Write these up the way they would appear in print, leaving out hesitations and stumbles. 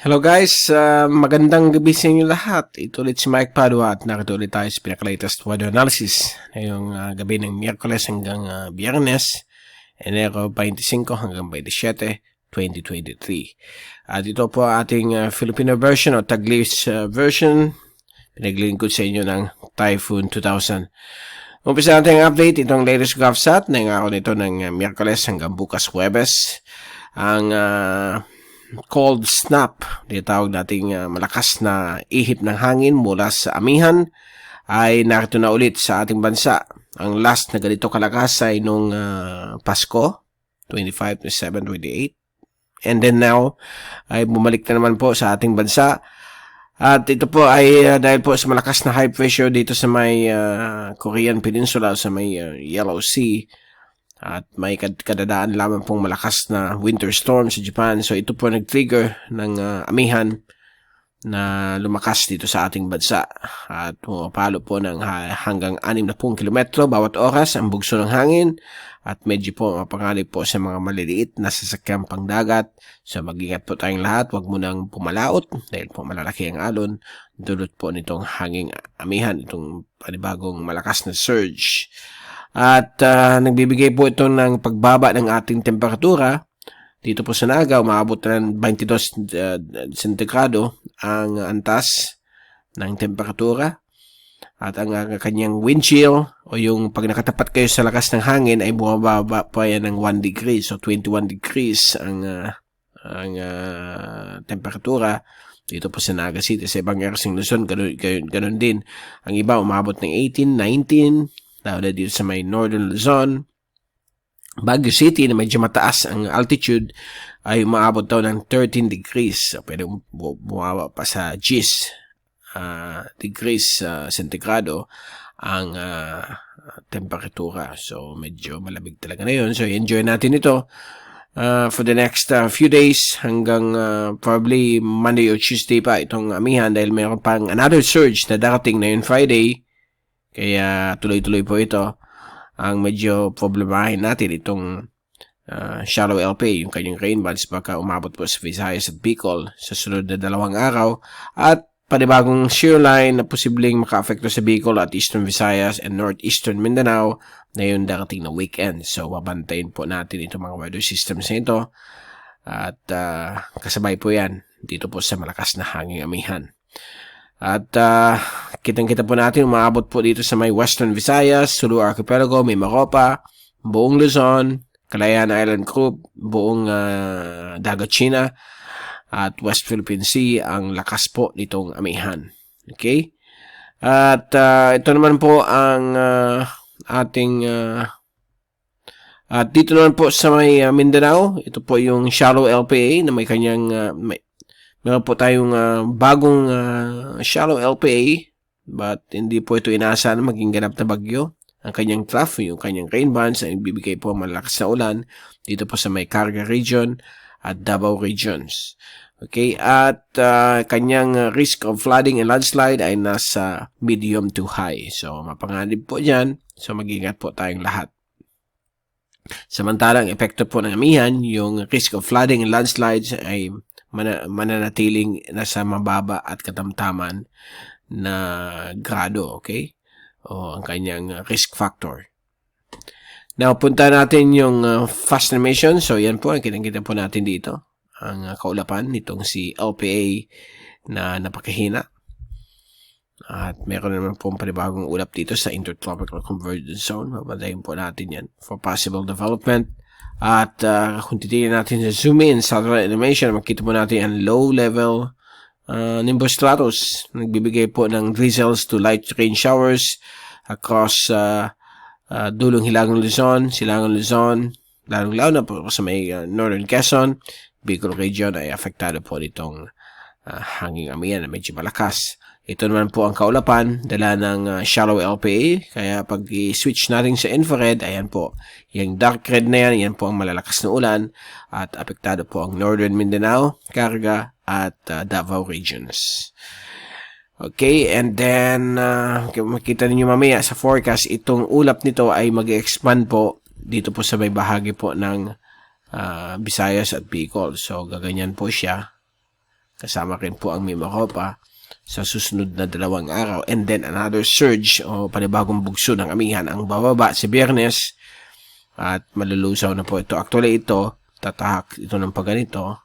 Hello guys, magandang gabi sa inyo lahat. Ito ulit si Mike Padua at narito ulit tayo sa pinaka-latest weather analysis ngayong gabi ng Miyerkules hanggang Biyernes, Enero 25 hanggang 27, 2023. At ito po ating Filipino version o Taglish version. Pinaglilingkod sa inyo ng Typhoon 2000. Umpisa natin ang update, itong latest GovSat na yung araw nito ng Miyerkules hanggang bukas Huwebes. Ang cold snap, tinatawag nating malakas na ihip ng hangin mula sa amihan ay narito na ulit sa ating bansa. Ang last na ganito kalakas ay nung Pasko, 25, 27, 28. And then now, ay bumalik na naman po sa ating bansa. At ito po ay dahil po sa malakas na high pressure dito sa may Korean Peninsula, sa may Yellow Sea. At may kadadaan lamang pong malakas na winter storm sa Japan. So ito po nag-trigger ng amihan na lumakas dito sa ating bansa. At pumapalo po ng hanggang 60 kilometro bawat oras ang bugso ng hangin. At medyo po mapanganib po sa mga maliliit na sasakyang pangdagat. So mag-ingat po tayong lahat. Huwag mo nang pumalaot dahil po malalaki ang alon. Dulot po nitong hanging amihan, itong panibagong malakas na surge. At nagbibigay po ito ng pagbaba ng ating temperatura. Dito po sa Naga, umaabot na ng 22 centigrado ang antas ng temperatura. At ang kanyang wind chill o yung pag nakatapat kayo sa lakas ng hangin ay bumababa pa yan ng 1 degree. So 21 degrees ang temperatura dito po sa Naga City. Sa ibang areas ng Luzon, ganun din. Ang iba umabot ng 18, 19. Lalo dito sa may Northern Luzon. Baguio City na medyo mataas ang altitude ay umaabot daw ng 13 degrees. So, pwede bumaba pa sa degrees centigrado ang temperatura. So, medyo malamig talaga na yun. So, enjoy natin ito for the next few days hanggang probably Monday or Tuesday pa itong amihan dahil mayroon pang another surge na darating na yun Friday. Kaya tuloy-tuloy po ito. Ang medyo problemahin natin itong shallow LPA, yung kanyang rain bands baka umabot po sa Visayas at Bicol sa sunod na 2 araw at panibagong shear line na posibleng maka-apekto sa Bicol at Eastern Visayas and Northeastern Mindanao na yung darating na weekend. So babantayin po natin itong mga weather systems na ito at kasabay po yan dito po sa malakas na hanging amihan. At kitang-kita po natin, umaabot po dito sa may Western Visayas, Sulu Archipelago, may Maropa, buong Luzon, Calayan Island Group, buong Dagat China, at West Philippine Sea, ang lakas po nitong amihan. Okay? At ito naman po ang ating at dito naman po sa may Mindanao, ito po yung shallow LPA na may kanyang meron po tayong bagong shallow LPA but hindi po ito inaasahan na maging ganap na bagyo. Ang kanyang trough, yung kanyang rain bands ay bibigay po malakas na ulan dito po sa may Carga region at Davao regions. Okay, at kanyang risk of flooding and landslide ay nasa medium to high. So mapanganib po dyan. So mag-ingat po tayong lahat. Samantalang epekto po ng amihan, yung risk of flooding and landslides ay mananatiling nasa mababa at katamtaman na grado, okay? O ang kanyang risk factor. Now, punta natin yung fast animation. So, yan po, ang kitang-kita po natin dito. Ang kaulapan nitong si LPA na napakahina. At meron naman pong panibagong ulap dito sa Intertropical Convergence Zone. Mabantayin po natin yan for possible development. At kung titignan natin sa zoom in, satellite animation, makita po natin ang low-level nimbus stratus. Nagbibigay po ng drizzles to light rain showers across dulong Hilagang Luzon, Silangan Luzon, lalong-lalo na po sa may Northern Quezon. Bicol region ay apektado po nitong hanging amihan na medyo malakas. Ito naman po ang kaulapan, dala ng shallow LPA. Kaya pag i-switch natin sa infrared, ayan po. Yung dark red na yan po ang malalakas na ulan. At apektado po ang Northern Mindanao, Carga, at Davao regions. Okay, and then, makita ninyo mamaya sa forecast, itong ulap nito ay mag-expand po dito po sa may bahagi po ng Visayas at Bicol. So, gaganyan po siya. kasama rin po ang Mimaropa sa susunod na 2 araw. And then another surge o panibagong bugso ng amihan ang bababa sa Biyernes at malulusaw na po ito. Actually ito, tatahak ito ng pagganito.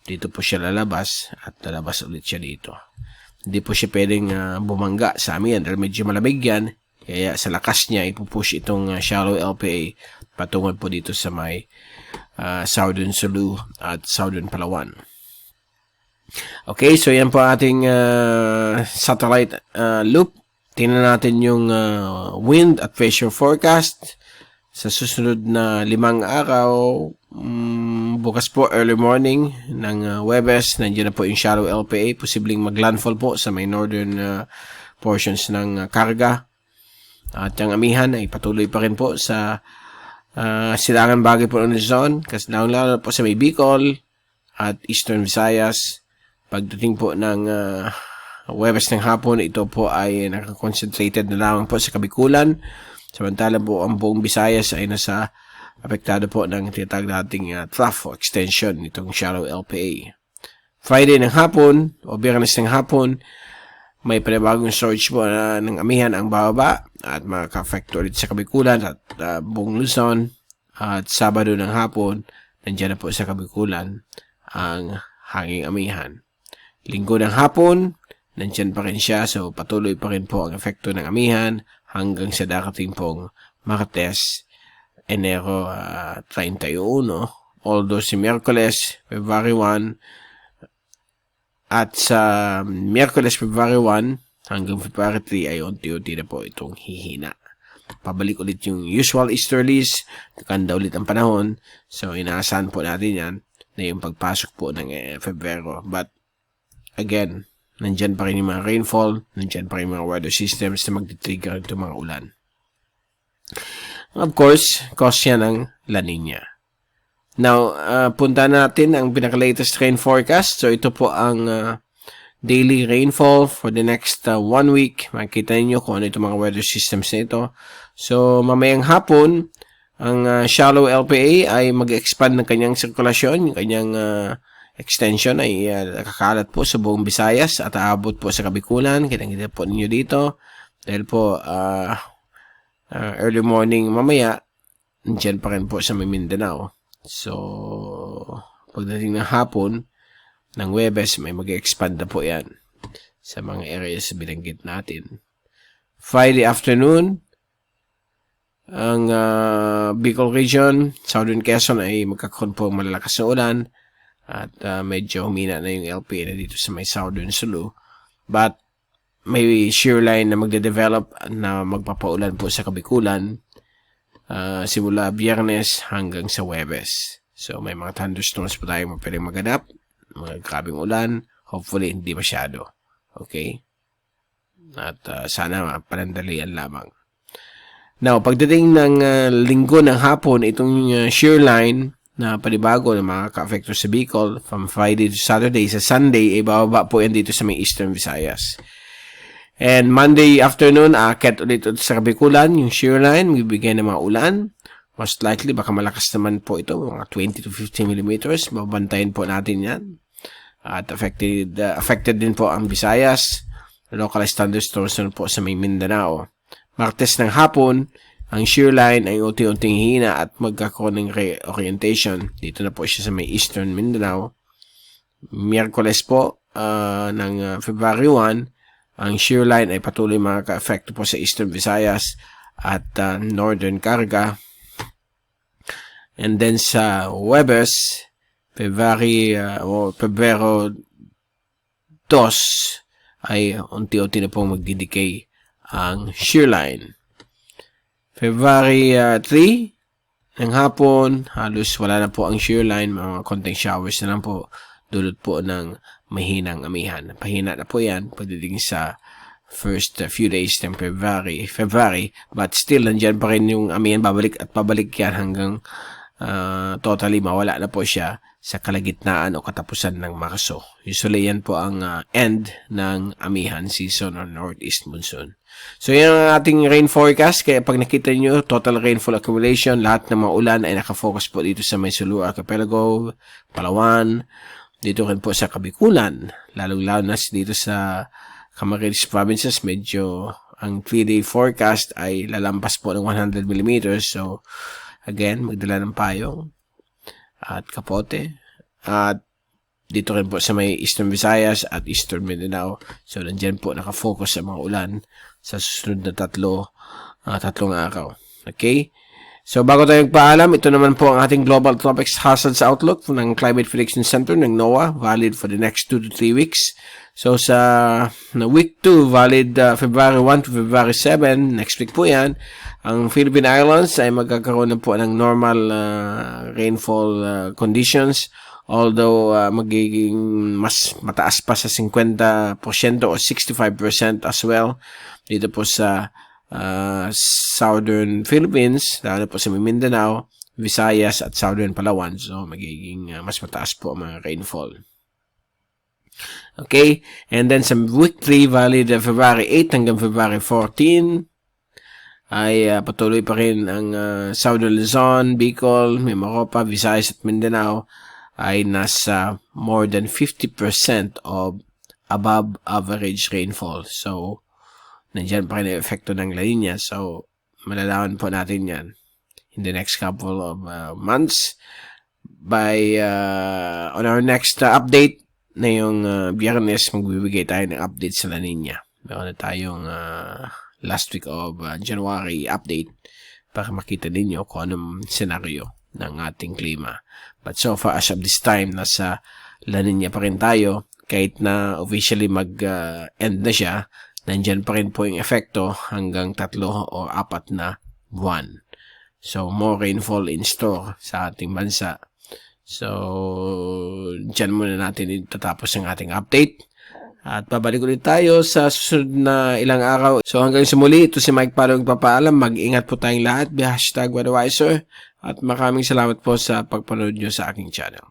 Dito po siya lalabas at lalabas ulit siya dito. Hindi po siya pwedeng bumangga sa amin dahil medyo malamig yan. Kaya sa lakas niya, ipupush itong shallow LPA patungo po dito sa may Southern Sulu at Southern Palawan. Okay, so yan po ating satellite loop. Tingnan natin yung wind at pressure forecast sa susunod na 5 araw. Bukas po early morning ng Huwebes, nandiyan na po yung shallow LPA, posibleng maglandfall po sa may northern portions ng karga. At yung amihan ay patuloy pa rin po sa silangan bagay po ng Luzon, kasi lalo po sa may Bicol at Eastern Visayas. Pagdating po ng Huwebes ng hapon, ito po ay nakakoncentrated na lamang po sa Kabikulan. Samantalang po ang buong Visayas ay nasa apektado po ng tinatawag nating trough o extension nitong shallow LPA. Friday ng hapon o Biyernes ng hapon, may panibagong surge po ng amihan ang bababa at makaka-affect ulit sa Kabikulan at buong Luzon. At Sabado ng hapon, nandiyan na po sa Kabikulan ang hanging amihan. Linggo ng hapon, nandiyan pa rin siya, so patuloy pa rin po ang epekto ng amihan hanggang sa darating pong Martes, Enero 31. Although si Miyerkules, February 1, at sa Miyerkules, February 1 hanggang February 3 ay unti-unti na po itong hihina. Pabalik ulit yung usual easterlies, kakanda ulit ang panahon. So, inaasahan po natin yan na yung pagpasok po ng Febrero. But, again, nandyan pa rin yung mga rainfall, nandyan pa rin yung mga weather systems na magtitrigger itong mga ulan. Of course, cause yan ng La Nina. Now, punta natin ang pinaka-latest rain forecast. So, ito po ang daily rainfall for the next 1 week. Makikita niyo kung ano itong mga weather systems na ito. So, mamayang hapon, ang shallow LPA ay mag-expand ng kanyang sirkulasyon. Yung kanyang extension ay nakakalat po sa buong Visayas at aabot po sa Kabikulan. Kita-kita po ninyo dito. Dahil po, early morning mamaya, nandiyan pa rin po sa Mindanao. So, pagdating ng hapon, ng Huwebes, may mag-expand na po yan sa mga areas binanggit natin. Friday afternoon, ang Bicol region, Southern Quezon ay magkakaroon po malalakas na ulan at medyo humina na yung LPA na dito sa may Southern Sulu. But, may shear line na magde-develop na magpapaulan po sa Kabikulan simula Biyernes hanggang sa Huwebes. So, may mga thunderstorms po tayo pwedeng maganap. Mga grabing ulan. Hopefully, hindi masyado. Okay? At sana panandalian lamang. Now, pagdating ng linggo ng hapon, itong shear line na panibago na makaka-affect sa Bicol from Friday to Saturday. Sa Sunday, bababa po yan dito sa may Eastern Visayas. And Monday afternoon, aakyat ulit sa Kabikulan, yung shear line, magbibigay ng mga ulan. Most likely, baka malakas naman po ito, mga 20 to 50 millimeters. Babantayin po natin yan. At affected din po ang Visayas. Localized thunderstorms na po sa may Mindanao. Martes ng hapon, ang shear line ay unti-unting hina at magkakaroon ng reorientation. Dito na po siya sa may Eastern Mindanao. Miyerkules po, ng February 1, ang shear line ay patuloy makaka-affect po sa Eastern Visayas at Northern Karga. And then sa Huwebes, Pebrero 2 ay unti-unti na pong magdidecay ang shear line. February 3 ng hapon, halos wala na po ang shear line, mga konting showers na lang po, dulot po ng mahinang amihan. Pahina na po yan pagdating sa first few days ng February, but still nandyan pa rin yung amihan, babalik at pabalik yan hanggang totally mawala na po siya sa kalagitnaan o katapusan ng Marso. Usually yan po ang end ng amihan season or northeast monsoon. So yan ang ating rain forecast. Kaya pag nakita nyo, total rainfall accumulation, lahat ng mga ulan ay nakafocus po dito sa may Sulu Archipelago, Palawan, dito rin po sa Kabikulan, lalong-lalo na dito sa Camarines Provinces, medyo ang 3-day forecast ay lalampas po ng 100 mm. So, again, magdala ng payong at kapote. At dito rin po sa may Eastern Visayas at Eastern Mindanao. So, nandyan po nakafocus sa mga ulan sa susunod na tatlong araw. Okay? So, bago tayo magpaalam, ito naman po ang ating Global Tropics Hazards Outlook ng Climate Prediction Center ng NOAA, valid for the next 2 to 3 weeks. So, sa week 2, valid February 1 to February 7, next week po yan, ang Philippine Islands ay magkakaroon na po ng normal rainfall conditions, although magiging mas mataas pa sa 50% o 65% as well dito po sa Southern Philippines, lalo po sa Mindanao, Visayas at Southern Palawan. So, magiging mas mataas po ang mga rainfall. Okay, and then sa week 3, valid February 8 hanggang February 14, ay patuloy pa rin ang Southern Luzon, Bicol, Mimaropa, Visayas at Mindanao ay nasa more than 50% of above average rainfall. So, nandiyan pa rin ang epekto ng La Nina. So, malalaman po natin yan in the next couple of months. On our next update, na yung Biyernes, magbibigay tayo ng update sa La Nina. Meron na tayong last week of January update para makita ninyo kung anong senaryo ng ating klima. But so far, as of this time, nasa La Nina pa rin tayo. Kahit na officially mag-end na siya, nandyan pa rin po yung epekto hanggang 3 o 4 na buwan. So, more rainfall in store sa ating bansa. So, dyan muna natin itatapos ang ating update. At babalik ulit tayo sa susunod na ilang araw. So, hanggang sa muli, ito si Mike Palo nagpapaalam. Mag-ingat po tayong lahat. #WeatherWiser. At maraming salamat po sa pagpanood nyo sa aking channel.